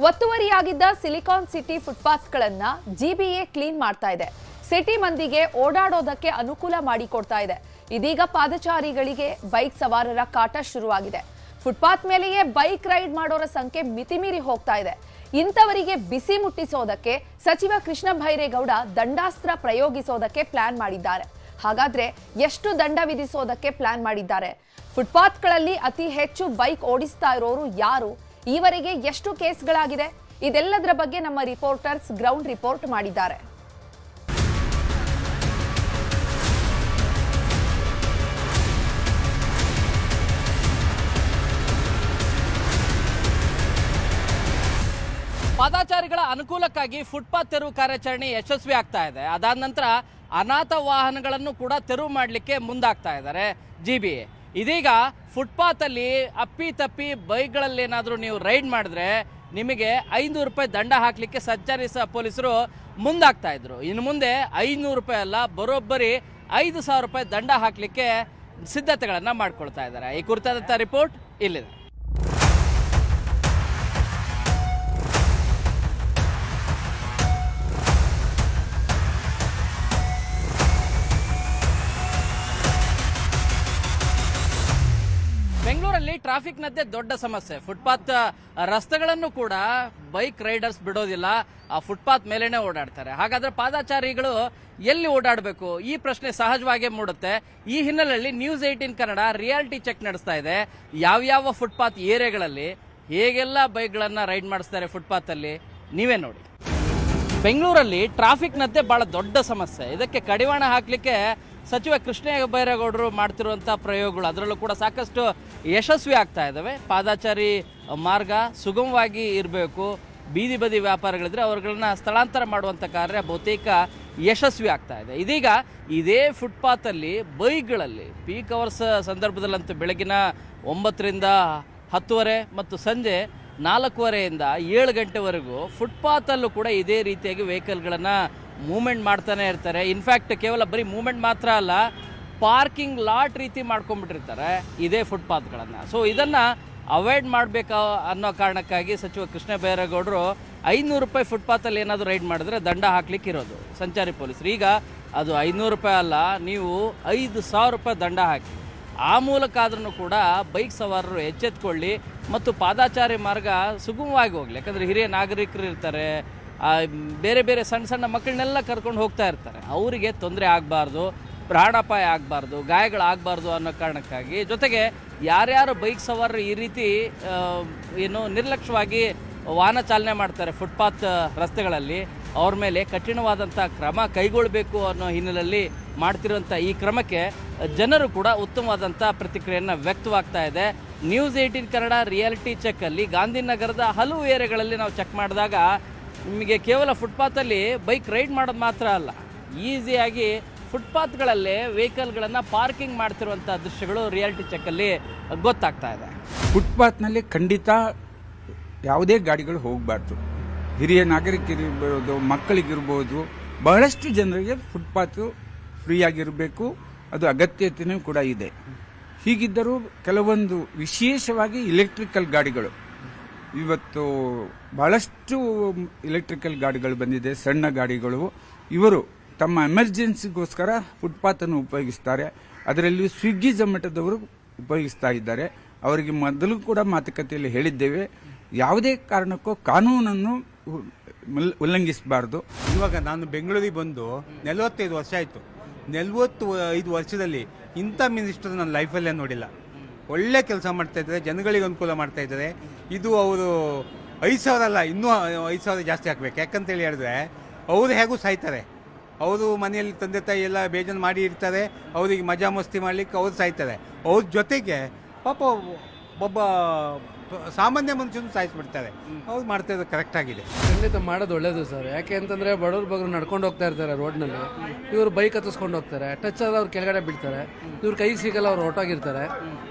ಒತ್ತುವರಿಯಾಗಿದ್ದ silicon city ಫುಟ್ಪಾತ್ಗಳನ್ನ GBA clean ಮಾಡ್ತಾ ಇದೆ. City ಮಂದಿಗೆ ಓಡಾಡೋದಕ್ಕೆ ಅನುಕೂಲ ಮಾಡಿಕೊಡ್ತಾ ಇದೆ. ಇದೀಗ ಪಾದಚಾರಿಗಳಿಗೆ ಬೈಕ್ ಸವಾರರ ಕಾಟ ಶುರುವಾಗಿದೆ. ಫುಟ್ಪಾತ್ ಮೇಲೆಯೇ ಬೈಕ್ ರೈಡ್ ಮಾಡೋರ ಸಂಖ್ಯೆ ಮಿತಿಮೀರಿ ಹೋಗ್ತಾ ಇದೆ. ಇಂಥವರಿಗೆ ಬಿಸಿ ಮುಟ್ಟಿಸೋದಕ್ಕೆ ಸಚಿವ ಕೃಷ್ಣ ಬೈರೇಗೌಡ ದಂಡಾಸ್ತ್ರ ಪ್ರಯೋಗಿಸೋದಕ್ಕೆ ಪ್ಲಾನ್ ಮಾಡಿದ್ದಾರೆ. ಹಾಗಾದ್ರೆ ಎಷ್ಟು ದಂಡ ವಿಧಿಸೋದಕ್ಕೆ ಪ್ಲಾನ್ ಮಾಡಿದ್ದಾರೆ? ಫುಟ್ಪಾತ್ಗಳಲ್ಲಿ ಅತಿ ಹೆಚ್ಚು ಬೈಕ್ ಓಡಿಸ್ತಾ ಇರೋರು ಯಾರು? ಈವರೆಗೆ ಎಷ್ಟು ಕೇಸ್ಗಳಾಗಿದೆ? ಇದೆಲ್ಲದರ ಬಗ್ಗೆ ನಮ್ಮ ರಿಪೋರ್ಟರ್ಸ್ ಗ್ರೌಂಡ್ ರಿಪೋರ್ಟ್ ಮಾಡಿದ್ದಾರೆ. ಪಾದಚಾರಿಗಳ ಅನುಕೂಲಕ್ಕಾಗಿ ಫುಟ್ಪಾತ್ ತೆರವು ಕಾರ್ಯಾಚರಣೆ ಯಶಸ್ವಿ ಆಗ್ತಾ ಇದೆ. ಅದಾದ ನಂತರ ಅನಾಥ ವಾಹನಗಳನ್ನು ಕೂಡ ತೆರವು ಮಾಡಲಿಕ್ಕೆ ಮುಂದಾಗ್ತಾ ಇದ್ದಾರೆ ಜಿಬಿಎ. ಇದೀಗ ಫುಟ್ಪಾತಲ್ಲಿ ಅಪ್ಪಿ ಬೈಕ್ಗಳಲ್ಲಿ ಏನಾದರೂ ನೀವು ರೈಡ್ ಮಾಡಿದ್ರೆ ನಿಮಗೆ 500 ರೂಪಾಯಿ ದಂಡ ಹಾಕಲಿಕ್ಕೆ ಸಂಚಾರಿ ಪೊಲೀಸರು ಮುಂದಾಗ್ತಾ ಇದ್ರು. ಇನ್ನು ಮುಂದೆ 500 ರೂಪಾಯಿ ಅಲ್ಲ, ಬರೋಬ್ಬರಿ 5,000 ರೂಪಾಯಿ ದಂಡ ಹಾಕಲಿಕ್ಕೆ ಸಿದ್ಧತೆಗಳನ್ನು ಮಾಡ್ಕೊಳ್ತಾ ಇದ್ದಾರೆ. ಈ ಕುರಿತಾದಂಥ ರಿಪೋರ್ಟ್ ಇಲ್ಲಿದೆ. ಬೆಂಗಳೂರಲ್ಲಿ ಟ್ರಾಫಿಕ್ನದ್ದೇ ದೊಡ್ಡ ಸಮಸ್ಯೆ. ಫುಟ್ಪಾತ್ ರಸ್ತೆಗಳನ್ನು ಕೂಡ ಬೈಕ್ ರೈಡರ್ಸ್ ಬಿಡೋದಿಲ್ಲ, ಆ ಫುಟ್ಪಾತ್ ಮೇಲೇನೆ ಓಡಾಡ್ತಾರೆ. ಹಾಗಾದ್ರೆ ಪಾದಚಾರಿಗಳು ಎಲ್ಲಿ ಓಡಾಡಬೇಕು? ಈ ಪ್ರಶ್ನೆ ಸಹಜವಾಗಿ ಮೂಡುತ್ತೆ. ಈ ಹಿನ್ನೆಲೆಯಲ್ಲಿ ನ್ಯೂಸ್ 18 ಕನ್ನಡ ರಿಯಾಲಿಟಿ ಚೆಕ್ ನಡೆಸ್ತಾ ಇದೆ. ಯಾವ್ಯಾವ ಫುಟ್ಪಾತ್ ಏರಿಯಾಗಳಲ್ಲಿ ಹೇಗೆಲ್ಲ ಬೈಕ್ಗಳನ್ನು ರೈಡ್ ಮಾಡಿಸ್ತಾರೆ ಫುಟ್ಪಾತ್ ಅಲ್ಲಿ, ನೀವೇ ನೋಡಿ. ಬೆಂಗಳೂರಲ್ಲಿ ಟ್ರಾಫಿಕ್ನದ್ದೇ ಬಹಳ ದೊಡ್ಡ ಸಮಸ್ಯೆ. ಇದಕ್ಕೆ ಕಡಿವಾಣ ಹಾಕಲಿಕ್ಕೆ ಸಚಿವ ಕೃಷ್ಣ ಬೈರೇಗೌಡರು ಮಾಡ್ತಿರುವಂಥ ಪ್ರಯೋಗಗಳು ಅದರಲ್ಲೂ ಕೂಡ ಸಾಕಷ್ಟು ಯಶಸ್ವಿ ಆಗ್ತಾ ಇದ್ದಾವೆ. ಪಾದಚಾರಿ ಮಾರ್ಗ ಸುಗಮವಾಗಿ ಇರಬೇಕು, ಬೀದಿ ಬದಿ ವ್ಯಾಪಾರಗಳಿದ್ರೆ ಅವರುಗಳನ್ನ ಸ್ಥಳಾಂತರ ಮಾಡುವಂಥ ಕಾರ್ಯ ಬಹುತೇಕ ಯಶಸ್ವಿ ಆಗ್ತಾ ಇದೆ. ಇದೀಗ ಇದೇ ಫುಟ್ಪಾತಲ್ಲಿ ಬೈಕ್ಗಳಲ್ಲಿ ಪೀಕ್ ಅವರ್ಸ್ ಸಂದರ್ಭದಲ್ಲಂತೂ ಬೆಳಗಿನ 9ರಿಂದ 10:30 ಮತ್ತು ಸಂಜೆ 4:15ಯಿಂದ 7 ಗಂಟೆವರೆಗೂ ಫುಟ್ಪಾತಲ್ಲೂ ಕೂಡ ಇದೇ ರೀತಿಯಾಗಿ ವೆಹಿಕಲ್ಗಳನ್ನು ಮೂವ್ಮೆಂಟ್ ಮಾಡ್ತಾನೆ ಇರ್ತಾರೆ. ಇನ್ಫ್ಯಾಕ್ಟ್ ಕೇವಲ ಬರೀ ಮೂವ್ಮೆಂಟ್ ಮಾತ್ರ ಅಲ್ಲ, ಪಾರ್ಕಿಂಗ್ ಲಾಟ್ ರೀತಿ ಮಾಡ್ಕೊಂಡ್ಬಿಟ್ಟಿರ್ತಾರೆ ಇದೇ ಫುಟ್ಪಾತ್ಗಳನ್ನು. ಸೊ ಇದನ್ನು ಅವಾಯ್ಡ್ ಮಾಡಬೇಕು ಅನ್ನೋ ಕಾರಣಕ್ಕಾಗಿ ಸಚಿವ ಕೃಷ್ಣ ಬೈರೇಗೌಡರು 500 ರೂಪಾಯಿ ಫುಟ್ಪಾತಲ್ಲಿ ಏನಾದರೂ ರೈಡ್ ಮಾಡಿದ್ರೆ ದಂಡ ಹಾಕ್ಲಿಕ್ಕೆ ಇರೋದು ಸಂಚಾರಿ ಪೊಲೀಸರು. ಈಗ ಅದು 500 ರೂಪಾಯಿ ಅಲ್ಲ, ನೀವು 5,000 ರೂಪಾಯಿ ದಂಡ ಹಾಕಿ ಆ ಮೂಲಕ ಆದ್ರೂ ಕೂಡ ಬೈಕ್ ಸವಾರರು ಎಚ್ಚೆತ್ಕೊಳ್ಳಿ ಮತ್ತು ಪಾದಚಾರಿ ಮಾರ್ಗ ಸುಗಮವಾಗಿ ಹೋಗಲಿ. ಯಾಕಂದರೆ ಹಿರಿಯ ನಾಗರಿಕರು ಇರ್ತಾರೆ, ಬೇರೆ ಬೇರೆ ಸಣ್ಣ ಮಕ್ಕಳನ್ನೆಲ್ಲ ಕರ್ಕೊಂಡು ಹೋಗ್ತಾ ಇರ್ತಾರೆ. ಅವರಿಗೆ ತೊಂದರೆ ಆಗಬಾರ್ದು, ಪ್ರಾಣಾಪಾಯ ಆಗಬಾರ್ದು, ಗಾಯಗಳಾಗಬಾರ್ದು ಅನ್ನೋ ಕಾರಣಕ್ಕಾಗಿ, ಜೊತೆಗೆ ಯಾರ್ಯಾರು ಬೈಕ್ ಸವಾರರು ಈ ರೀತಿ ನಿರ್ಲಕ್ಷ್ಯವಾಗಿ ವಾಹನ ಚಾಲನೆ ಮಾಡ್ತಾರೆ ಫುಟ್ಪಾತ್ ರಸ್ತೆಗಳಲ್ಲಿ, ಅವ್ರ ಮೇಲೆ ಕಠಿಣವಾದಂಥ ಕ್ರಮ ಕೈಗೊಳ್ಳಬೇಕು ಅನ್ನೋ ಹಿನ್ನೆಲೆಯಲ್ಲಿ ಮಾಡ್ತಿರುವಂಥ ಈ ಕ್ರಮಕ್ಕೆ ಜನರು ಕೂಡ ಉತ್ತಮವಾದಂಥ ಪ್ರತಿಕ್ರಿಯೆಯನ್ನು ವ್ಯಕ್ತವಾಗ್ತಾ ಇದೆ. ನ್ಯೂಸ್ 18 ಕನ್ನಡ ರಿಯಾಲಿಟಿ ಚೆಕ್ಕಲ್ಲಿ ಗಾಂಧಿನಗರದ ಹಲವು ಏರಿಯಾಗಳಲ್ಲಿ ನಾವು ಚೆಕ್ ಮಾಡಿದಾಗ ನಿಮಗೆ ಕೇವಲ ಫುಟ್ಪಾತಲ್ಲಿ ಬೈಕ್ ರೈಡ್ ಮಾಡೋದು ಮಾತ್ರ ಅಲ್ಲ, ಈಸಿಯಾಗಿ ಫುಟ್ಪಾತ್ಗಳಲ್ಲೇ ವೆಹಿಕಲ್ಗಳನ್ನು ಪಾರ್ಕಿಂಗ್ ಮಾಡ್ತಿರುವಂಥ ದೃಶ್ಯಗಳು ರಿಯಾಲಿಟಿ ಚೆಕ್ಕಲ್ಲಿ ಗೊತ್ತಾಗ್ತಾ ಇದೆ. ಫುಟ್ಪಾತ್ನಲ್ಲಿ ಖಂಡಿತ ಯಾವುದೇ ಗಾಡಿಗಳು ಹೋಗಬಾರ್ದು. ಹಿರಿಯ ನಾಗರಿಕರಿರ್ಬೋದು, ಮಕ್ಕಳಿಗಿರ್ಬೋದು, ಬಹಳಷ್ಟು ಜನರಿಗೆ ಫುಟ್ಪಾತು ಫ್ರೀಯಾಗಿರಬೇಕು, ಅದು ಅಗತ್ಯತೆಯೂ ಕೂಡ ಇದೆ. ಹೀಗಿದ್ದರೂ ಕೆಲವೊಂದು ವಿಶೇಷವಾಗಿ ಇಲೆಕ್ಟ್ರಿಕಲ್ ಗಾಡಿಗಳು, ಇವತ್ತು ಬಹಳಷ್ಟು ಇಲೆಕ್ಟ್ರಿಕಲ್ ಗಾಡಿಗಳು ಬಂದಿದೆ, ಸಣ್ಣ ಗಾಡಿಗಳು. ಇವರು ತಮ್ಮ ಎಮರ್ಜೆನ್ಸಿಗೋಸ್ಕರ ಫುಟ್ಪಾತನ್ನು ಉಪಯೋಗಿಸ್ತಾರೆ. ಅದರಲ್ಲಿ ಸ್ವಿಗ್ಗಿ ಝೊಮ್ಯಾಟೋದವರು ಉಪಯೋಗಿಸ್ತಾ ಇದ್ದಾರೆ. ಅವರಿಗೆ ಮೊದಲು ಕೂಡ ಮಾತುಕತೆಯಲ್ಲಿ ಹೇಳಿದ್ದೇವೆ, ಯಾವುದೇ ಕಾರಣಕ್ಕೂ ಕಾನೂನನ್ನು ಉಲ್ಲಂಘಿಸಬಾರ್ದು. ಇವಾಗ ನಾನು ಬೆಂಗಳೂರಿಗೆ ಬಂದು 45 ವರ್ಷ ಆಯಿತು. 45 ವರ್ಷದಲ್ಲಿ ಇಂಥ ಮಿನಿಸ್ಟರ್ ನನ್ನ ಲೈಫಲ್ಲೇ ನೋಡಿಲ್ಲ. ಒಳ್ಳೆ ಕೆಲಸ ಮಾಡ್ತಾ ಇದ್ದಾರೆ, ಜನಗಳಿಗೆ ಅನುಕೂಲ ಮಾಡ್ತಾ ಇದ್ದಾರೆ. ಇದು ಅವರು 5,000 ಅಲ್ಲ, ಇನ್ನೂ 5,000 ಜಾಸ್ತಿ ಹಾಕ್ಬೇಕು. ಯಾಕಂತೇಳಿ ಹೇಳಿದ್ರೆ ಅವರು ಹೇಗೂ ಸಾಯ್ತಾರೆ. ಅವರು ಮನೆಯಲ್ಲಿ ತಂದೆ ತಾಯಿ ಎಲ್ಲ ಬೇಜಾರು ಮಾಡಿ ಇರ್ತಾರೆ, ಅವರಿಗೆ ಮಜಾ ಮಸ್ತಿ ಮಾಡಲಿಕ್ಕೆ ಅವ್ರು ಸಾಯ್ತಾರೆ. ಅವ್ರ ಜೊತೆಗೆ ಪಾಪ ಒಬ್ಬ ಸಾಮಾನ್ಯ ಮನುಷ್ಯನ ಸಾಯಿಸ್ಬಿಡ್ತಾರೆ. ಅವ್ರು ಮಾಡ್ತಾ ಇರೋದು ಕರೆಕ್ಟ್ ಆಗಿದೆ. ಖಂಡಿತ ಮಾಡೋದು ಒಳ್ಳೇದು ಸರ್. ಯಾಕೆ ಅಂತಂದರೆ ಬಡವ್ರು ನಡ್ಕೊಂಡು ಹೋಗ್ತಾ ಇರ್ತಾರೆ ರೋಡ್ನಲ್ಲಿ, ಇವರು ಬೈಕ್ ಹತ್ತಿಸ್ಕೊಂಡು ಹೋಗ್ತಾರೆ, ಟಚ್ ಆದ ಅವ್ರು ಕೆಳಗಡೆ ಬೀಳ್ತಾರೆ, ಇವ್ರ ಕೈಗೆ ಸಿಗಲ್ಲ, ಅವ್ರು ಹೊರಟೋಗಿರ್ತಾರೆ.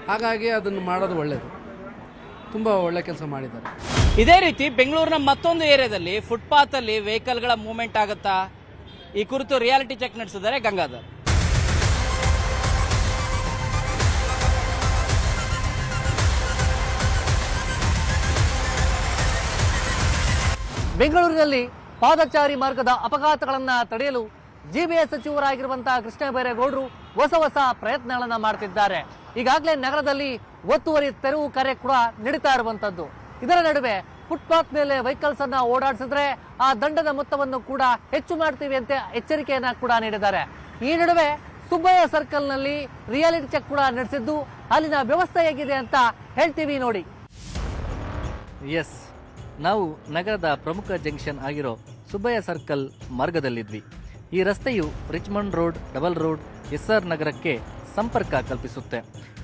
ಹಾಗಾಗಿ ಅದನ್ನು ಮಾಡೋದು ಒಳ್ಳೇದು, ತುಂಬ ಒಳ್ಳೆ ಕೆಲಸ ಮಾಡಿದ್ದಾರೆ. ಇದೇ ರೀತಿ ಬೆಂಗಳೂರಿನ ಮತ್ತೊಂದು ಏರಿಯಾದಲ್ಲಿ ಫುಟ್ಪಾತಲ್ಲಿ ವೆಹಿಕಲ್ಗಳ ಮೂವ್ಮೆಂಟ್ ಆಗುತ್ತಾ? ಈ ಕುರಿತು ರಿಯಾಲಿಟಿ ಚೆಕ್ ನಡೆಸಿದ್ದಾರೆ ಗಂಗಾಧರ್. ಬೆಂಗಳೂರಿನಲ್ಲಿ ಪಾದಚಾರಿ ಮಾರ್ಗದ ಅಪಘಾತಗಳನ್ನು ತಡೆಯಲು ಜಿಬಿಎ ಸಚಿವರಾಗಿರುವಂತಹ ಕೃಷ್ಣ ಬೈರೇಗೌಡರು ಹೊಸ ಪ್ರಯತ್ನಗಳನ್ನ ಮಾಡ್ತಿದ್ದಾರೆ. ಈಗಾಗಲೇ ನಗರದಲ್ಲಿ ಒತ್ತುವರಿ ತೆರವು ಕಾರ್ಯ ಕೂಡ ನಡೀತಾ ಇರುವಂತದ್ದು. ಇದರ ನಡುವೆ ಫುಟ್ಪಾತ್ ಮೇಲೆ ವೆಹಿಕಲ್ಸ್ ಅನ್ನ ಓಡಾಡಿಸಿದ್ರೆ ಆ ದಂಡದ ಮೊತ್ತವನ್ನು ಕೂಡ ಹೆಚ್ಚು ಮಾಡ್ತೀವಿ ಅಂತ ಎಚ್ಚರಿಕೆಯನ್ನ ಕೂಡ ನೀಡಿದ್ದಾರೆ. ಈ ನಡುವೆ ಸುಬ್ಬಯ್ಯ ಸರ್ಕಲ್ ನಲ್ಲಿ ರಿಯಾಲಿಟಿ ಚೆಕ್ ಕೂಡ ನಡೆಸಿದ್ದು ಅಲ್ಲಿನ ವ್ಯವಸ್ಥೆ ಹೇಗಿದೆ ಅಂತ ಹೇಳ್ತೀವಿ ನೋಡಿ. ಎಸ್, ನಾವು ನಗರದ ಪ್ರಮುಖ ಜಂಕ್ಷನ್ ಆಗಿರೋ ಸುಬ್ಬಯ್ಯ ಸರ್ಕಲ್ ಮಾರ್ಗದಲ್ಲಿದ್ವಿ. ಈ ರಸ್ತೆಯು Richmond road, double road, SR ನಗರಕ್ಕೆ ಸಂಪರ್ಕ ಕಲ್ಪಿಸುತ್ತೆ.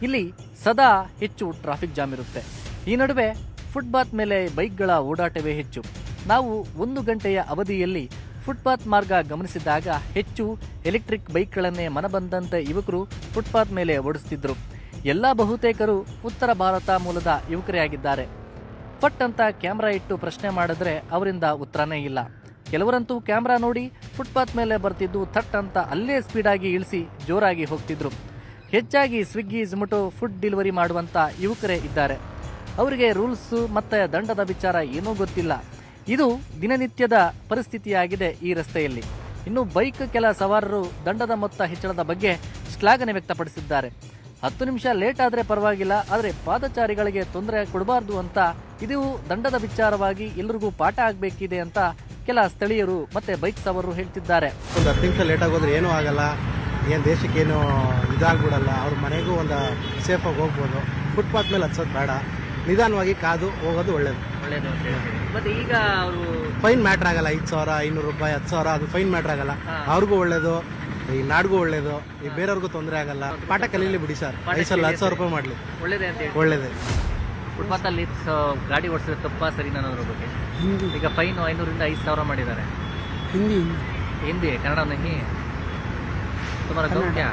ಇಲ್ಲಿ ಸದಾ ಹೆಚ್ಚು ಟ್ರಾಫಿಕ್ ಜಾಮ್ ಇರುತ್ತೆ. ಈ ನಡುವೆ ಫುಟ್ಪಾತ್ ಮೇಲೆ ಬೈಕ್ಗಳ ಓಡಾಟವೇ ಹೆಚ್ಚು. ನಾವು 1 ಗಂಟೆಯ ಅವಧಿಯಲ್ಲಿ ಫುಟ್ಪಾತ್ ಮಾರ್ಗ ಗಮನಿಸಿದಾಗ ಹೆಚ್ಚು ಎಲೆಕ್ಟ್ರಿಕ್ ಬೈಕ್ಗಳನ್ನೇ ಮನಬಂದಂತೆ ಯುವಕರು ಫುಟ್ಪಾತ್ ಮೇಲೆ ಓಡಿಸ್ತಿದ್ರು. ಎಲ್ಲ ಬಹುತೇಕರು ಉತ್ತರ ಭಾರತ ಮೂಲದ ಯುವಕರೇ ಆಗಿದ್ದಾರೆ. ಫಟ್ ಅಂತ ಕ್ಯಾಮ್ರಾ ಇಟ್ಟು ಪ್ರಶ್ನೆ ಮಾಡಿದ್ರೆ ಅವರಿಂದ ಉತ್ತರನೇ ಇಲ್ಲ. ಕೆಲವರಂತೂ ಕ್ಯಾಮ್ರಾ ನೋಡಿ ಫುಟ್ಪಾತ್ ಮೇಲೆ ಬರ್ತಿದ್ದು ಥಟ್ ಅಂತ ಅಲ್ಲೇ ಸ್ಪೀಡಾಗಿ ಇಳಿಸಿ ಜೋರಾಗಿ ಹೋಗ್ತಿದ್ರು. ಹೆಚ್ಚಾಗಿ ಸ್ವಿಗ್ಗಿ, ಝೊಮ್ಯಾಟೊ ಫುಡ್ ಡೆಲಿವರಿ ಮಾಡುವಂತ ಯುವಕರೇ ಇದ್ದಾರೆ. ಅವರಿಗೆ ರೂಲ್ಸ್ ಮತ್ತೆ ದಂಡದ ವಿಚಾರ ಏನೂ ಗೊತ್ತಿಲ್ಲ. ಇದು ದಿನನಿತ್ಯದ ಪರಿಸ್ಥಿತಿಯಾಗಿದೆ ಈ ರಸ್ತೆಯಲ್ಲಿ. ಇನ್ನು ಬೈಕ್ ಕೆಲ ಸವಾರರು ದಂಡದ ಮೊತ್ತ ಹೆಚ್ಚಳದ ಬಗ್ಗೆ ಶ್ಲಾಘನೆ ವ್ಯಕ್ತಪಡಿಸಿದ್ದಾರೆ. 10 ನಿಮಿಷ ಲೇಟ್ ಆದರೆ ಪರವಾಗಿಲ್ಲ, ಆದರೆ ಪಾದಚಾರಿಗಳಿಗೆ ತೊಂದರೆ ಕೊಡಬಾರ್ದು ಅಂತ ಇದು ದಂಡದ ವಿಚಾರವಾಗಿ ಎಲ್ಲರಿಗೂ ಪಾಠ ಆಗಬೇಕಿದೆ ಅಂತ ಕೆಲ ಸ್ಥಳೀಯರು ಮತ್ತೆ ಬೈಕ್ ಸವಾರರು ಹೇಳ್ತಿದ್ದಾರೆ. ಒಂದು 10 ನಿಮಿಷ ಲೇಟ್ ಆಗೋದ್ರೆ ಏನೂ ಆಗಲ್ಲ, ಏನು ದೇಶಕ್ಕೇನು ಇದಾಗ್ಬಿಡಲ್ಲ, ಅವ್ರ ಮನೆಗೂ ಒಂದು ಸೇಫಾಗಿ ಹೋಗ್ಬೋದು. ಫುಟ್ಪಾತ್ ಮೇಲೆ ಹತ್ಸೋದು ಬೇಡ, ನಿಧಾನವಾಗಿ ಕಾದು ಹೋಗೋದು ಒಳ್ಳೇದು. ಮತ್ತೆ ಈಗ ಅವರು ಫೈನ್ ಮ್ಯಾಟ್ರ್ ಆಗಲ್ಲ. 5,000, 500 ರೂಪಾಯಿ, 10,000 ಅದು ಫೈನ್ ಮ್ಯಾಟ್ರ್ ಆಗಲ್ಲ. ಅವ್ರಿಗೂ ಒಳ್ಳೇದು, ಈ ನಾಡಿಗೂ ಒಳ್ಳೇದು, ಈ ಬೇರೆಯವ್ರಿಗೂ ತೊಂದರೆ ಆಗಲ್ಲ. ಪಾಠ ಕಲೀಲಿ ಬಿಡಿ ಸರ್. 10,000 ರೂಪಾಯಿ ಮಾಡಲಿ, ಒಳ್ಳೇದೇ ಅಂತ ಹೇಳಿ. ಒಳ್ಳೇದೇ. ಫುಟ್ಪಾತ್ ಅಲ್ಲಿ ಗಾಡಿ ಓಡಿಸಿದ್ರೆ ತಪ್ಪ ಸರಿ ಅನ್ನೋದ್ರ ಬಗ್ಗೆ ಈಗ ಫೈನ್ 500 ಇಂದ 5,000 ಮಾಡಿದ್ದಾರೆ. ಹಿಂದಿ ಕನ್ನಡ ನಹಿ तुम्हारा गाँव क्या?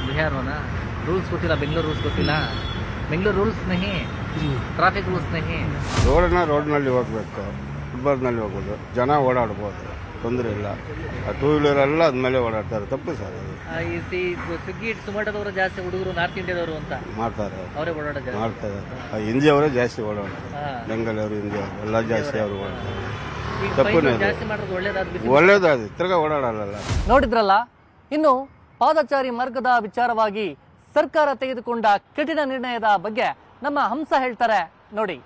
बिहार हो ना. रूल्स ಗೊತ್ತಿಲ್ಲ, ಬೆಂಗಳೂರು ರೂಲ್ಸ್ ಗೊತ್ತಿಲ್ಲ. ಬೆಂಗಳೂರು ರೂಲ್ಸ್ ನಹಿ, ಟ್ರಾಫಿಕ್ ರೂಲ್ಸ್ ನಹಿ. ರೋಡ್ನಲ್ಲಿ ಹೋಗ್ಬೇಕು, ಫುಟ್ಪಾತ್ನಲ್ಲಿ ಹೋಗ್ಬೋದು, ಜನ ಓಡಾಡ್ಬೋದು, ತೊಂದರೆ ಇಲ್ಲ. 2 ವೀಲರ್ ಎಲ್ಲ ಅದ್ಮೇಲೆ ಓಡಾಡ್ತಾರೆ, ತಪ್ಪು ಸರ್ ಅದು. ಸ್ವಿಗ್ಗಿ, ಝೊಮ್ಯಾಟೊದವರು ಜಾಸ್ತಿ ಹುಡುಗರು ನಾರ್ತ್ ಇಂಡಿಯಾದವರು ಅಂತ ಮಾಡ್ತಾರೆ, ಅವರೇ ಓಡಾಡೋದು ಮಾಡ್ತಾರೆ. ಹಿಂದಿ ಅವರೇ ಜಾಸ್ತಿ ಓಡಾಡ್ತಾರೆ, ಬೆಂಗಳೂರು ಹಿಂದಿ ಅವರು ಎಲ್ಲ ಜಾಸ್ತಿ ಅವರು ಓಡಾಡ್ತಾರೆ. ತಪ್ಪು ಜಾಸ್ತಿ ಮಾಡೋದು ಒಳ್ಳೇದಾದ ತಿರ್ಗಾ ಓಡಾಡಲ್ಲ. ನೋಡಿದ್ರಲ್ಲ. ಇನ್ನು ಪಾದಚಾರಿ ಮಾರ್ಗದ ವಿಚಾರವಾಗಿ ಸರ್ಕಾರ ತೆಗೆದುಕೊಂಡ ಕಠಿಣ ನಿರ್ಣಯದ ಬಗ್ಗೆ ನಮ್ಮ ಹಂಸ ಹೇಳ್ತಾರೆ ನೋಡಿ.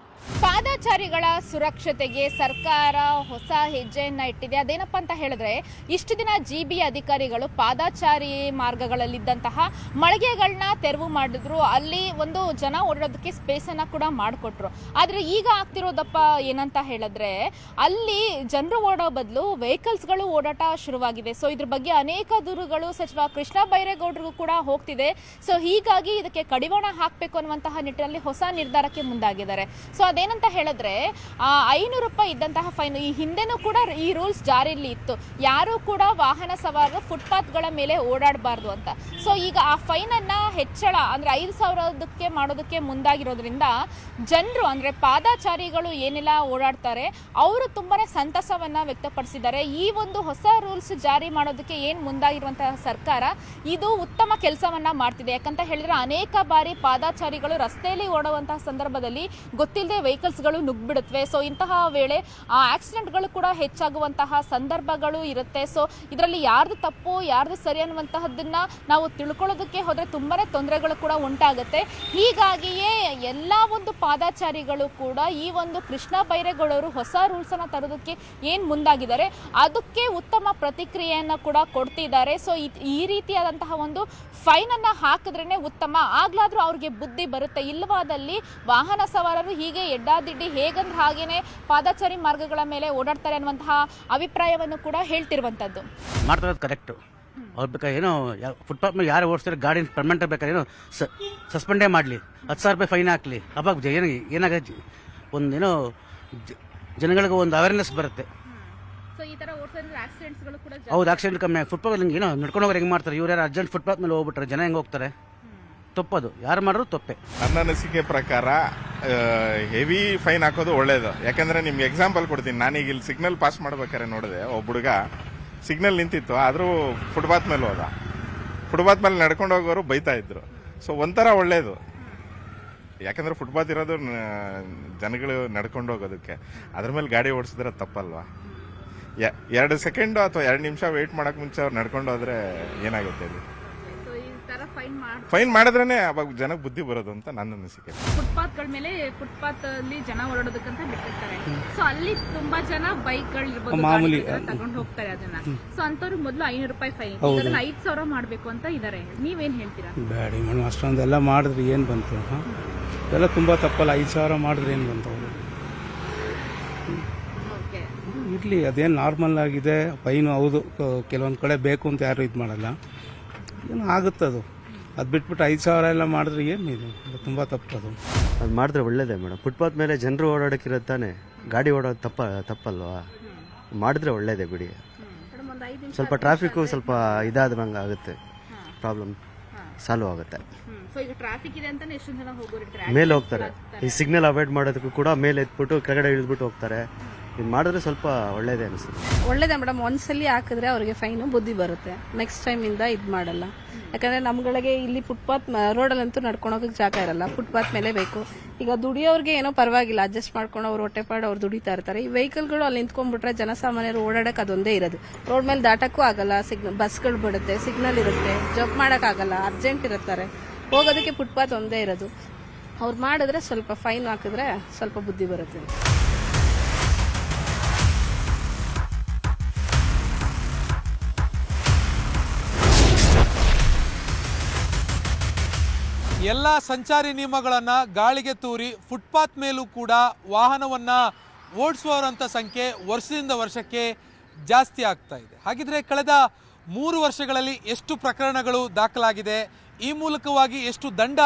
ಪಾದಚಾರಿಗಳ ಸುರಕ್ಷತೆಗೆ ಸರ್ಕಾರ ಹೊಸ ಹೆಜ್ಜೆಯನ್ನ ಇಟ್ಟಿದೆ. ಅದೇನಪ್ಪ ಅಂತ ಹೇಳಿದ್ರೆ, ಇಷ್ಟು ದಿನ ಜಿಬಿ ಅಧಿಕಾರಿಗಳು ಪಾದಚಾರಿ ಮಾರ್ಗಗಳಲ್ಲಿದ್ದಂತಹ ಮಳಿಗೆಗಳನ್ನ ತೆರವು ಮಾಡಿದ್ರು, ಅಲ್ಲಿ ಒಂದು ಜನ ಓಡಾಡೋದಕ್ಕೆ ಸ್ಪೇಸ್ ಅನ್ನ ಕೂಡ ಮಾಡಿಕೊಟ್ರು. ಆದ್ರೆ ಈಗ ಆಗ್ತಿರೋದಪ್ಪ ಏನಂತ ಹೇಳಿದ್ರೆ, ಅಲ್ಲಿ ಜನರು ಓಡೋ ಬದಲು ವೆಹಿಕಲ್ಸ್ಗಳು ಓಡಾಟ ಶುರುವಾಗಿದೆ. ಸೊ ಇದ್ರ ಬಗ್ಗೆ ಅನೇಕ ದೂರುಗಳು ಸಚಿವ ಕೃಷ್ಣ ಬೈರೇಗೌಡರಿಗೂ ಕೂಡ ಹೋಗ್ತಿದೆ. ಸೊ ಹೀಗಾಗಿ ಇದಕ್ಕೆ ಕಡಿವಾಣ ಹಾಕಬೇಕು ಅನ್ನುವಂತಹ ನಿಟ್ಟಿನಲ್ಲಿ ಹೊಸ ನಿರ್ಧಾರಕ್ಕೆ ಮುಂದಾಗಿದ್ದಾರೆ. ಸೊ ಅದೇನಂತ ಹೇಳಿದ್ರೆ, 500 ರೂಪಾಯಿ ಇದ್ದಂತಹ ಫೈನ್ ಈ ಹಿಂದೆನೂ ಕೂಡ ಈ ರೂಲ್ಸ್ ಜಾರಿಯಲ್ಲಿ ಇತ್ತು. ಯಾರು ಕೂಡ ವಾಹನ ಸವಾರರು ಫುಟ್ಪಾತ್ಗಳ ಮೇಲೆ ಓಡಾಡಬಾರ್ದು ಅಂತ. ಸೊ ಈಗ ಆ ಫೈನ್ ಅನ್ನ ಹೆಚ್ಚಳ ಅಂದ್ರೆ 5,000ಕ್ಕೆ ಮಾಡೋದಕ್ಕೆ ಮುಂದಾಗಿರೋದ್ರಿಂದ ಜನರು ಅಂದ್ರೆ ಪಾದಚಾರಿಗಳು ಏನೆಲ್ಲ ಓಡಾಡ್ತಾರೆ ಅವರು ತುಂಬಾನೇ ಸಂತಸವನ್ನ ವ್ಯಕ್ತಪಡಿಸಿದ್ದಾರೆ. ಈ ಒಂದು ಹೊಸ ರೂಲ್ಸ್ ಜಾರಿ ಮಾಡೋದಕ್ಕೆ ಏನ್ ಮುಂದಾಗಿರುವಂತಹ ಸರ್ಕಾರ ಇದು ಉತ್ತಮ ಕೆಲಸವನ್ನ ಮಾಡ್ತಿದೆ. ಯಾಕಂತ ಹೇಳಿದ್ರೆ ಅನೇಕ ಬಾರಿ ಪಾದಚಾರಿಗಳು ರಸ್ತೆಯಲ್ಲಿ ಓಡುವಂತಹ ಸಂದರ್ಭದಲ್ಲಿ ಗೊತ್ತಿಲ್ಲದೆ ವೆಹಿಕಲ್ಸ್ಗಳು ನುಗ್ಬಿಡುತ್ತವೆ. ಸೊ ಇಂತಹ ವೇಳೆ ಆಕ್ಸಿಡೆಂಟ್ಗಳು ಕೂಡ ಹೆಚ್ಚಾಗುವಂತಹ ಸಂದರ್ಭಗಳು ಇರುತ್ತೆ. ಸೊ ಇದರಲ್ಲಿ ಯಾರ್ದು ತಪ್ಪು ಯಾರ್ದು ಸರಿ ಅನ್ನುವಂತಹದ್ದನ್ನ ನಾವು ತಿಳ್ಕೊಳ್ಳೋದಕ್ಕೆ ಹೋದ್ರೆ ತುಂಬಾನೇ ತೊಂದರೆಗಳು ಕೂಡ ಉಂಟಾಗುತ್ತೆ. ಹೀಗಾಗಿಯೇ ಎಲ್ಲ ಒಂದು ಪಾದಚಾರಿಗಳು ಕೂಡ ಈ ಒಂದು ಕೃಷ್ಣ ಬೈರೇಗೌಡರು ಹೊಸ ರೂಲ್ಸ್ ಅನ್ನ ತರೋದಕ್ಕೆ ಏನ್ ಮುಂದಾಗಿದ್ದಾರೆ ಅದಕ್ಕೆ ಉತ್ತಮ ಪ್ರತಿಕ್ರಿಯೆಯನ್ನ ಕೂಡ ಕೊಡ್ತಿದ್ದಾರೆ. ಸೊ ಈ ರೀತಿಯಾದಂತಹ ಒಂದು ಫೈನ್ ಅನ್ನ ಹಾಕಿದ್ರೇನೆ ಉತ್ತಮ, ಆಗ್ಲಾದ್ರೂ ಅವ್ರಿಗೆ ಬುದ್ಧಿ ಬರುತ್ತೆ. ಇಲ್ಲವಾದಲ್ಲಿ ವಾಹನ ಸವಾರರು ಹೀಗೆ ಎಡ್ಡಾದಿಡ್ಡಿ ಹೇಗಂದ್ರೆ ಹಾಗೇನೆ ಪಾದಚಾರಿ ಮಾರ್ಗಗಳ ಮೇಲೆ ಓಡಾಡ್ತಾರೆ ಅನ್ನುವಂತಹ ಅಭಿಪ್ರಾಯವನ್ನು ಕೂಡ ಹೇಳ್ತಿರುವಂತದ್ದು. ಮಾಡ್ತಾ ಇರೋದು ಕರೆಕ್ಟು. ಅವ್ರು ಬೇಕಾದ್ರೆ ಏನೋ ಫುಟ್ಪಾತ್ ಮೇಲೆ ಯಾರು ಓಡಿಸ್ತಾರೆ ಗಾಡಿ ಪರ್ಮನೆಂಟ್ ಬೇಕಾದ್ರೆ ಏನೋ ಸಸ್ಪೆಂಡೇ ಮಾಡಲಿ, 10,000 ರೂಪಾಯಿ ಫೈನ್ ಹಾಕಲಿ. ಅವಾಗ ಏನಾಗುತ್ತೆ, ಒಂದೇನೋ ಜನಗಳಿಗೆ ಒಂದು ಅವೇರ್ನೆಸ್ ಬರುತ್ತೆ. ಹೌದು, ಆಕ್ಸಿಡೆಂಟ್ ಕಮ್ಮಿ. ಫುಟ್ಪಾತ್ ಏನೋ ನಡ್ಕೊಂಡು ಹೋಗೋರು ಹೆಂಗೆ ಮಾಡ್ತಾರೆ, ಇವ್ರು ಯಾರು ಅರ್ಜೆಂಟ್ ಫುಟ್ಪಾತ್ ಮೇಲೆ ಹೋಗ್ಬಿಟ್ರೆ ಜನ ಹೆಂಗೆ ಹೋಗ್ತಾರೆ? ತಪ್ಪದು, ಯಾರು ಮಾಡಿದ್ರು ತಪ್ಪೆ. ನನ್ನ ಅನಿಸಿಕೆ ಪ್ರಕಾರ ಹೆವಿ ಫೈನ್ ಹಾಕೋದು ಒಳ್ಳೇದು. ಯಾಕಂದ್ರೆ ನಿಮ್ಗೆ ಎಕ್ಸಾಂಪಲ್ ಕೊಡ್ತೀನಿ. ನಾನೀಗ ಇಲ್ಲಿ ಸಿಗ್ನಲ್ ಪಾಸ್ ಮಾಡ್ಬೇಕಾದ್ರೆ ನೋಡಿದೆ, ಒಬ್ಬ ಹುಡುಗ ಸಿಗ್ನಲ್ ನಿಂತಿತ್ತು, ಆದ್ರೂ ಫುಟ್ಪಾತ್ ಮೇಲೆ ಹೋದ. ಫುಟ್ಪಾತ್ ಮೇಲೆ ನಡ್ಕೊಂಡು ಹೋಗೋರು ಬೈತಾ ಇದ್ರು. ಸೊ ಒಂಥರ ಒಳ್ಳೇದು. ಯಾಕಂದ್ರೆ ಫುಟ್ಪಾತ್ ಇರೋದು ಜನಗಳು ನಡ್ಕೊಂಡು ಹೋಗೋದಕ್ಕೆ, ಅದ್ರ ಮೇಲೆ ಗಾಡಿ ಓಡಿಸಿದ್ರೆ ತಪ್ಪಲ್ವಾ? 2 ಸೆಕೆಂಡ್ ಅಥವಾ 2 ನಿಮಿಷ ವೇಟ್ ಮಾಡಕ್ ಮುಂಚೆ ಅವ್ರು ನಡ್ಕೊಂಡು ಹೋದ್ರೆ ಏನಾಗುತ್ತೆ ಅದು? ಫೈನ್ ಮಾಡಿದ್ರೇನೆ ಅವಾಗ ಜನಕ್ಕೆ ಬುದ್ಧಿ ಬರೋದು ಅಂತ ನನ್ನ ಅನಿಸಿಕೆ. ಫುಟ್ಪಾತ್ ಗಳ ಮೇಲೆ ಫುಟ್ಪಾತ್ ಅಲ್ಲಿ ಜನ ಓಡಾಡೋದಕ್ಕಂತ ಬಿಟ್ಟಿರ್ತಾರೆ. ಸೊ ಅಲ್ಲಿ ತುಂಬಾ ಜನ ಬೈಕ್ ಗಳಿರ್ಬೋದು ತಗೊಂಡು ಹೋಗ್ತಾರೆ ಅದನ್ನ. ಸೊ ಅಂತವ್ರಿಗೆ ಮೊದಲು 500 ರೂಪಾಯಿ ಫೈನ್, ಅದನ್ನ 5,000 ಮಾಡ್ಬೇಕು ಅಂತ ಇದಾರೆ. ನೀವೇನ್ ಹೇಳ್ತೀರಾ? ಬ್ಯಾಡಿ ಮೇಡಮ್, ಅಷ್ಟೊಂದೆಲ್ಲ ಮಾಡಿದ್ರೆ ಏನ್ ಬಂತು? ಎಲ್ಲ ತುಂಬಾ ತಪ್ಪಲ್ಲ. 5,000 ಮಾಡಿದ್ರೆ ಏನ್ ಬಂತು? ಇರ್ಲಿ, ಅದೇನು ನಾರ್ಮಲ್ ಆಗಿದೆ ಫೈನು. ಹೌದು, ಕೆಲವೊಂದು ಕಡೆ ಬೇಕು ಅಂತ ಯಾರು ಇದು ಮಾಡಲ್ಲ, ಏನು ಆಗುತ್ತದು. ಅದು ಬಿಟ್ಬಿಟ್ಟು 5,000 ಎಲ್ಲ ಮಾಡಿದ್ರೆ ಏನಿದೆ? ತುಂಬ ತಪ್ಪದು. ಅದು ಮಾಡಿದ್ರೆ ಒಳ್ಳೇದೇ ಮೇಡಮ್. ಫುಟ್ಪಾತ್ ಮೇಲೆ ಜನರು ಓಡಾಡೋಕ್ಕಿರೋದು ತಾನೆ, ಗಾಡಿ ಓಡೋದು ತಪ್ಪಲ್ವಾ? ಮಾಡಿದ್ರೆ ಒಳ್ಳೇದೇ ಬಿಡಿ. ಸ್ವಲ್ಪ ಟ್ರಾಫಿಕ್ಕು ಸ್ವಲ್ಪ ಇದಾದಂಗೆ ಆಗುತ್ತೆ, ಪ್ರಾಬ್ಲಮ್ ಸಾಲ್ವ್ ಆಗುತ್ತೆ. ಮೇಲೆ ಹೋಗ್ತಾರೆ, ಈ ಸಿಗ್ನಲ್ ಅವಾಯ್ಡ್ ಮಾಡೋದಕ್ಕೂ ಕೂಡ ಮೇಲೆ ಎತ್ಬಿಟ್ಟು ಕೆಳಗಡೆ ಇಳಿದ್ಬಿಟ್ಟು ಹೋಗ್ತಾರೆ. ಇದು ಮಾಡಿದ್ರೆ ಸ್ವಲ್ಪ ಒಳ್ಳೇದೇ ಅನಿಸುತ್ತೆ. ಒಳ್ಳೇದೇ ಮೇಡಮ್. ಒಂದ್ಸಲಿ ಹಾಕಿದ್ರೆ ಅವ್ರಿಗೆ ಫೈನು ಬುದ್ಧಿ ಬರುತ್ತೆ, ನೆಕ್ಸ್ಟ್ ಟೈಮ್ ಇಂದ ಇದು ಮಾಡಲ್ಲ. ಯಾಕಂದ್ರೆ ನಮ್ಗಳಿಗೆ ಇಲ್ಲಿ ಫುಟ್ಪಾತ್ ರೋಡಲ್ಲಂತೂ ನಡ್ಕೊಳೋಕೆ ಜಾಗ ಇರಲ್ಲ, ಫುಟ್ಪಾತ್ ಮೇಲೆ ಬೇಕು. ಈಗ ದುಡಿಯೋರ್ಗೆ ಏನೋ ಪರವಾಗಿಲ್ಲ, ಅಡ್ಜಸ್ಟ್ ಮಾಡ್ಕೊಂಡು ಅವ್ರು ಹೊಟ್ಟೆಪಾಡು ಅವ್ರು ದುಡಿತಾ ಇರ್ತಾರೆ. ಈ ವೆಹಿಕಲ್ಗಳು ಅಲ್ಲಿ ನಿಂತ್ಕೊಂಡ್ಬಿಟ್ರೆ ಜನಸಾಮಾನ್ಯರು ಓಡಾಡಕ್ಕೆ ಅದೊಂದೇ ಇರೋದು. ರೋಡ್ ಮೇಲೆ ದಾಟಕ್ಕೂ ಆಗಲ್ಲ, ಬಸ್ಗಳು ಬಿಡುತ್ತೆ, ಸಿಗ್ನಲ್ ಇರುತ್ತೆ, ಜಂಪ್ ಮಾಡೋಕ್ಕಾಗಲ್ಲ, ಅರ್ಜೆಂಟ್ ಇರುತ್ತಾರೆ, ಹೋಗೋದಕ್ಕೆ ಫುಟ್ಪಾತ್ ಒಂದೇ ಇರೋದು. ಅವ್ರು ಮಾಡಿದ್ರೆ ಸ್ವಲ್ಪ ಫೈನ್ ಹಾಕಿದ್ರೆ ಸ್ವಲ್ಪ ಬುದ್ಧಿ ಬರುತ್ತೆ. ಎಲ್ಲ ಸಂಚಾರಿ ನಿಯಮಗಳನ್ನು ಗಾಳಿಗೆ ತೂರಿ ಫುಟ್ಪಾತ್ ಮೇಲೂ ಕೂಡ ವಾಹನವನ್ನು ಓಡಿಸುವವರಂಥ ಸಂಖ್ಯೆ ವರ್ಷದಿಂದ ವರ್ಷಕ್ಕೆ ಜಾಸ್ತಿ ಆಗ್ತಾ ಇದೆ. ಹಾಗಿದ್ರೆ ಕಳೆದ 3 ವರ್ಷಗಳಲ್ಲಿ ಎಷ್ಟು ಪ್ರಕರಣಗಳು ದಾಖಲಾಗಿದೆ, ಈ ಮೂಲಕವಾಗಿ ಎಷ್ಟು ದಂಡ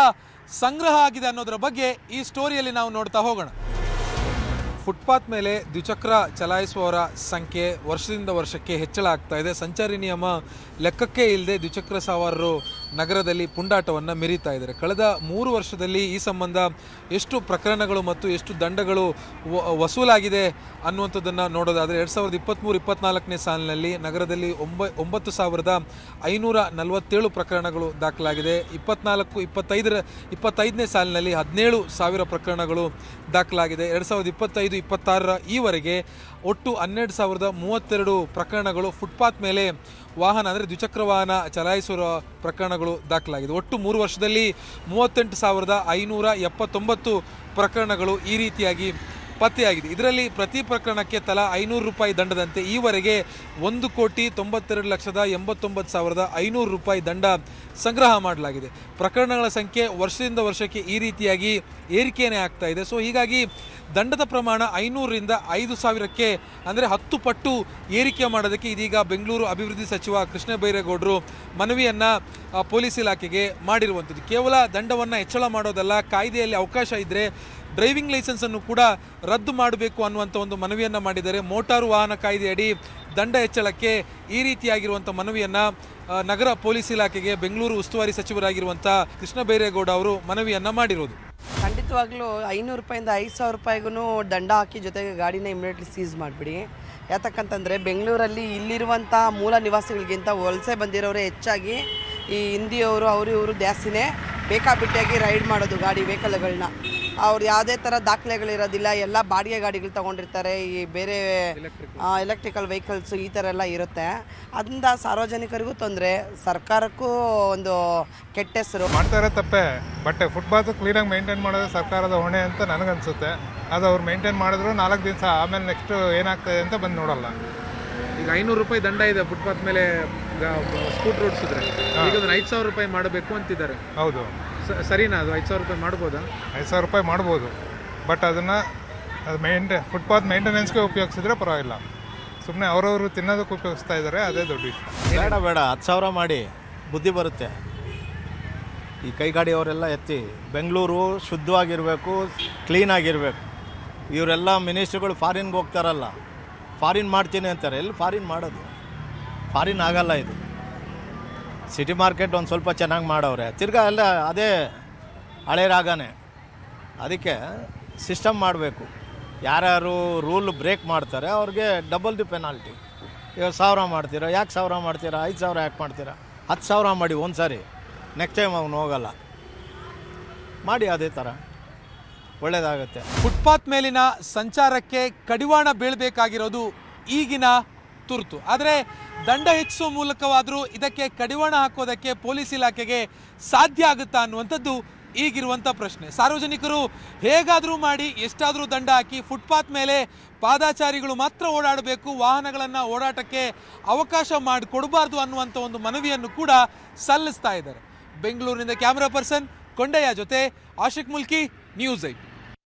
ಸಂಗ್ರಹ ಆಗಿದೆ ಅನ್ನೋದರ ಬಗ್ಗೆ ಈ ಸ್ಟೋರಿಯಲ್ಲಿ ನಾವು ನೋಡ್ತಾ ಹೋಗೋಣ. ಫುಟ್ಪಾತ್ ಮೇಲೆ ದ್ವಿಚಕ್ರ ಚಲಾಯಿಸುವವರ ಸಂಖ್ಯೆ ವರ್ಷದಿಂದ ವರ್ಷಕ್ಕೆ ಹೆಚ್ಚಳ ಆಗ್ತಾ ಇದೆ. ಸಂಚಾರಿ ನಿಯಮ ಲೆಕ್ಕಕ್ಕೆ ಇಲ್ಲದೆ ದ್ವಿಚಕ್ರ ಸವಾರರು ನಗರದಲ್ಲಿ ಪುಂಡಾಟವನ್ನು ಮೆರೀತಾ ಇದ್ದಾರೆ. ಕಳೆದ 3 ವರ್ಷದಲ್ಲಿ ಈ ಸಂಬಂಧ ಎಷ್ಟು ಪ್ರಕರಣಗಳು ಮತ್ತು ಎಷ್ಟು ದಂಡಗಳು ವಸೂಲಾಗಿದೆ ಅನ್ನುವಂಥದ್ದನ್ನು ನೋಡೋದಾದರೆ 2023-24ನೇ ಸಾಲಿನಲ್ಲಿ ನಗರದಲ್ಲಿ 9,547 ಪ್ರಕರಣಗಳು ದಾಖಲಾಗಿದೆ. 24-25ನೇ ಸಾಲಿನಲ್ಲಿ 17,000 ಪ್ರಕರಣಗಳು ದಾಖಲಾಗಿದೆ. 2025-26ರ ಈವರೆಗೆ ಒಟ್ಟು 12,032 ಪ್ರಕರಣಗಳು ಫುಟ್ಪಾತ್ ಮೇಲೆ ವಾಹನ ಅಂದರೆ ದ್ವಿಚಕ್ರ ವಾಹನ ಚಲಾಯಿಸುವ ಪ್ರಕರಣಗಳು ದಾಖಲಾಗಿದೆ. ಒಟ್ಟು 3 ವರ್ಷದಲ್ಲಿ 38,579 ಪ್ರಕರಣಗಳು ಈ ರೀತಿಯಾಗಿ ಪತ್ತೆಯಾಗಿದೆ. ಇದರಲ್ಲಿ ಪ್ರತಿ ಪ್ರಕರಣಕ್ಕೆ ತಲಾ 500 ರೂಪಾಯಿ ದಂಡದಂತೆ ಈವರೆಗೆ 1,82,89,500 ರೂಪಾಯಿ ದಂಡ ಸಂಗ್ರಹ ಮಾಡಲಾಗಿದೆ. ಪ್ರಕರಣಗಳ ಸಂಖ್ಯೆ ವರ್ಷದಿಂದ ವರ್ಷಕ್ಕೆ ಈ ರೀತಿಯಾಗಿ ಏರಿಕೆಯೇ ಆಗ್ತಾ ಇದೆ. ಸೊ ಹೀಗಾಗಿ ದಂಡದ ಪ್ರಮಾಣ 500ರಿಂದ 5,000ಕ್ಕೆ ಅಂದರೆ 10 ಪಟ್ಟು ಏರಿಕೆ ಮಾಡೋದಕ್ಕೆ ಇದೀಗ ಬೆಂಗಳೂರು ಅಭಿವೃದ್ಧಿ ಸಚಿವ ಕೃಷ್ಣ ಬೈರೇಗೌಡರು ಮನವಿಯನ್ನು ಪೊಲೀಸ್ ಇಲಾಖೆಗೆ ಮಾಡಿರುವಂಥದ್ದು. ಕೇವಲ ದಂಡವನ್ನು ಹೆಚ್ಚಳ ಮಾಡೋದಲ್ಲ, ಕಾಯ್ದೆಯಲ್ಲಿ ಅವಕಾಶ ಇದ್ದರೆ ಡ್ರೈವಿಂಗ್ ಲೈಸೆನ್ಸನ್ನು ಕೂಡ ರದ್ದು ಮಾಡಬೇಕು ಅನ್ನುವಂಥ ಒಂದು ಮನವಿಯನ್ನು ಮಾಡಿದ್ದಾರೆ. ಮೋಟಾರು ವಾಹನ ಕಾಯ್ದೆಯಡಿ ದಂಡ ಹೆಚ್ಚಳಕ್ಕೆ ಈ ರೀತಿಯಾಗಿರುವಂಥ ಮನವಿಯನ್ನು ನಗರ ಪೊಲೀಸ್ ಇಲಾಖೆಗೆ ಬೆಂಗಳೂರು ಉಸ್ತುವಾರಿ ಸಚಿವರಾಗಿರುವಂಥ ಕೃಷ್ಣ ಬೈರೇಗೌಡ ಅವರು ಮನವಿಯನ್ನು ಮಾಡಿರೋದು. ಖಂಡಿತವಾಗ್ಲೂ 500 ರೂಪಾಯಿಂದ 5,000 ರೂಪಾಯಿಗೂ ದಂಡ ಹಾಕಿ ಜೊತೆಗೆ ಗಾಡಿನ ಇಮಿಡಿಯೇಟ್ಲಿ ಸೀಸ್ ಮಾಡಿಬಿಡಿ. ಯಾತಕ್ಕಂತಂದರೆ ಬೆಂಗಳೂರಲ್ಲಿ ಇಲ್ಲಿರುವಂಥ ಮೂಲ ನಿವಾಸಿಗಳಿಗಿಂತ ವಲಸೆ ಬಂದಿರೋರೇ ಹೆಚ್ಚಾಗಿ ಈ ಹಿಂದಿಯವರು ಅವರು ಇವರು ಜಾಸ್ತಿನೇ ಬೇಕಾಬಿಟ್ಟಿಯಾಗಿ ರೈಡ್ ಮಾಡೋದು ಗಾಡಿ ವೆಹಿಕಲ್ಗಳನ್ನ. ಅವ್ರು ಯಾವುದೇ ಥರ ದಾಖಲೆಗಳಿರೋದಿಲ್ಲ, ಎಲ್ಲ ಬಾಡಿಗೆ ಗಾಡಿಗಳು ತೊಗೊಂಡಿರ್ತಾರೆ, ಈ ಬೇರೆ ಎಲೆಕ್ಟ್ರಿಕಲ್ ವೆಹಿಕಲ್ಸ್ ಈ ಥರ ಎಲ್ಲ ಇರುತ್ತೆ. ಅದರಿಂದ ಸಾರ್ವಜನಿಕರಿಗೂ ತೊಂದರೆ, ಸರ್ಕಾರಕ್ಕೂ ಒಂದು ಕೆಟ್ಟ ಹೆಸರು. ಮಾಡ್ತಾ ಇರೋ ತಪ್ಪೆ, ಬಟ್ ಫುಟ್ಪಾತ್ ಕ್ಲೀನಾಗಿ ಮೇಂಟೈನ್ ಮಾಡೋದು ಸರ್ಕಾರದ ಹೊಣೆ ಅಂತ ನನಗನ್ಸುತ್ತೆ. ಅದು ಅವ್ರು ಮೇಂಟೈನ್ ಮಾಡಿದ್ರು 4 ದಿವಸ ಆಮೇಲೆ ನೆಕ್ಸ್ಟ್ ಏನಾಗ್ತದೆ ಅಂತ ಬಂದು ನೋಡಲ್ಲ. ಈಗ 500 ರೂಪಾಯಿ ದಂಡ ಇದೆ ಫುಟ್ಪಾತ್ ಮೇಲೆ ಸ್ಕೂಟರ್ ಓಡಿಸಿದ್ರೆ, ಈಗ 5,000 ರೂಪಾಯಿ ಮಾಡಬೇಕು ಅಂತಿದ್ದಾರೆ. ಹೌದು, ಸರಿನಾ? ಅದು 5,000 ರೂಪಾಯಿ ಮಾಡ್ಬೋದಾ? 5,000 ರೂಪಾಯಿ ಮಾಡ್ಬೋದು, ಬಟ್ ಅದನ್ನು ಫುಟ್ಪಾತ್ ಮೇಂಟೆನೆನ್ಸ್ಗೆ ಉಪಯೋಗಿಸಿದ್ರೆ ಪರವಾಗಿಲ್ಲ. ಸುಮ್ಮನೆ ಅವರವರು ತಿನ್ನೋದಕ್ಕೆ ಉಪಯೋಗಿಸ್ತಾ ಇದ್ದಾರೆ, ಅದೇ ದೊಡ್ಡ ವಿಷಯ. ಬೇಡ 10,000 ಮಾಡಿ, ಬುದ್ಧಿ ಬರುತ್ತೆ. ಈ ಕೈ ಗಾಡಿಯವರೆಲ್ಲ ಎತ್ತಿ, ಬೆಂಗಳೂರು ಶುದ್ಧವಾಗಿರಬೇಕು, ಕ್ಲೀನಾಗಿರಬೇಕು. ಇವರೆಲ್ಲ ಮಿನಿಸ್ಟ್ರುಗಳು ಫಾರಿನ್ಗೆ ಹೋಗ್ತಾರಲ್ಲ, ಫಾರಿನ್ ಮಾಡ್ತೀನಿ ಅಂತಾರೆ. ಎಲ್ಲಿ ಫಾರಿನ್ ಮಾಡೋದು? ಫಾರಿನ್ ಆಗಲ್ಲ. ಇದು ಸಿಟಿ ಮಾರ್ಕೆಟ್ ಒಂದು ಸ್ವಲ್ಪ ಚೆನ್ನಾಗಿ ಮಾಡವ್ರೆ, ತಿರ್ಗಾ ಎಲ್ಲ ಅದೇ ಹಳೆ ರಾಗನೇ. ಅದಕ್ಕೆ ಸಿಸ್ಟಮ್ ಮಾಡಬೇಕು. ಯಾರ್ಯಾರು ರೂಲ್ ಬ್ರೇಕ್ ಮಾಡ್ತಾರೆ ಅವ್ರಿಗೆ ಡಬಲ್ ದಿ ಪೆನಾಲ್ಟಿ. ಇವಾಗ 1,000 ಮಾಡ್ತೀರಾ, ಯಾಕೆ 1,000 ಮಾಡ್ತೀರಾ? 5,000 ಯಾಕೆ ಮಾಡ್ತೀರಾ? 10,000 ಮಾಡಿ ಒಂದು ಸಾರಿ, ನೆಕ್ಸ್ಟ್ ಟೈಮ್ ಅವನು ಹೋಗಲ್ಲ. ಮಾಡಿ ಅದೇ ಥರ. ಒಳ್ಳೆಯದಾಗುತ್ತೆ. ಫುಟ್ಪಾತ್ ಮೇಲಿನ ಸಂಚಾರಕ್ಕೆ ಕಡಿವಾಣ ಬೀಳಬೇಕಾಗಿರೋದು ಈಗಿನ ತುರ್ತು. ಆದರೆ ದಂಡ ಹೆಚ್ಚಿಸುವ ಮೂಲಕವಾದರೂ ಇದಕ್ಕೆ ಕಡಿವಾಣ ಹಾಕೋದಕ್ಕೆ ಪೊಲೀಸ್ ಇಲಾಖೆಗೆ ಸಾಧ್ಯ ಆಗುತ್ತಾ ಅನ್ನುವಂಥದ್ದು ಈಗಿರುವಂಥ ಪ್ರಶ್ನೆ. ಸಾರ್ವಜನಿಕರು ಹೇಗಾದರೂ ಮಾಡಿ ಎಷ್ಟಾದರೂ ದಂಡ ಹಾಕಿ ಫುಟ್ಪಾತ್ ಮೇಲೆ ಪಾದಾಚಾರಿಗಳು ಮಾತ್ರ ಓಡಾಡಬೇಕು, ವಾಹನಗಳನ್ನು ಓಡಾಟಕ್ಕೆ ಅವಕಾಶ ಮಾಡಿಕೊಡಬಾರ್ದು ಅನ್ನುವಂಥ ಒಂದು ಮನವಿಯನ್ನು ಕೂಡ ಸಲ್ಲಿಸ್ತಾ ಇದ್ದಾರೆ. ಬೆಂಗಳೂರಿನಿಂದ ಕ್ಯಾಮರಾ ಪರ್ಸನ್ ಕೊಂಡಯ್ಯ ಜೊತೆ ಆಶಿಕ್ ಮುಲ್ಕಿ, ನ್ಯೂಸ್ 8.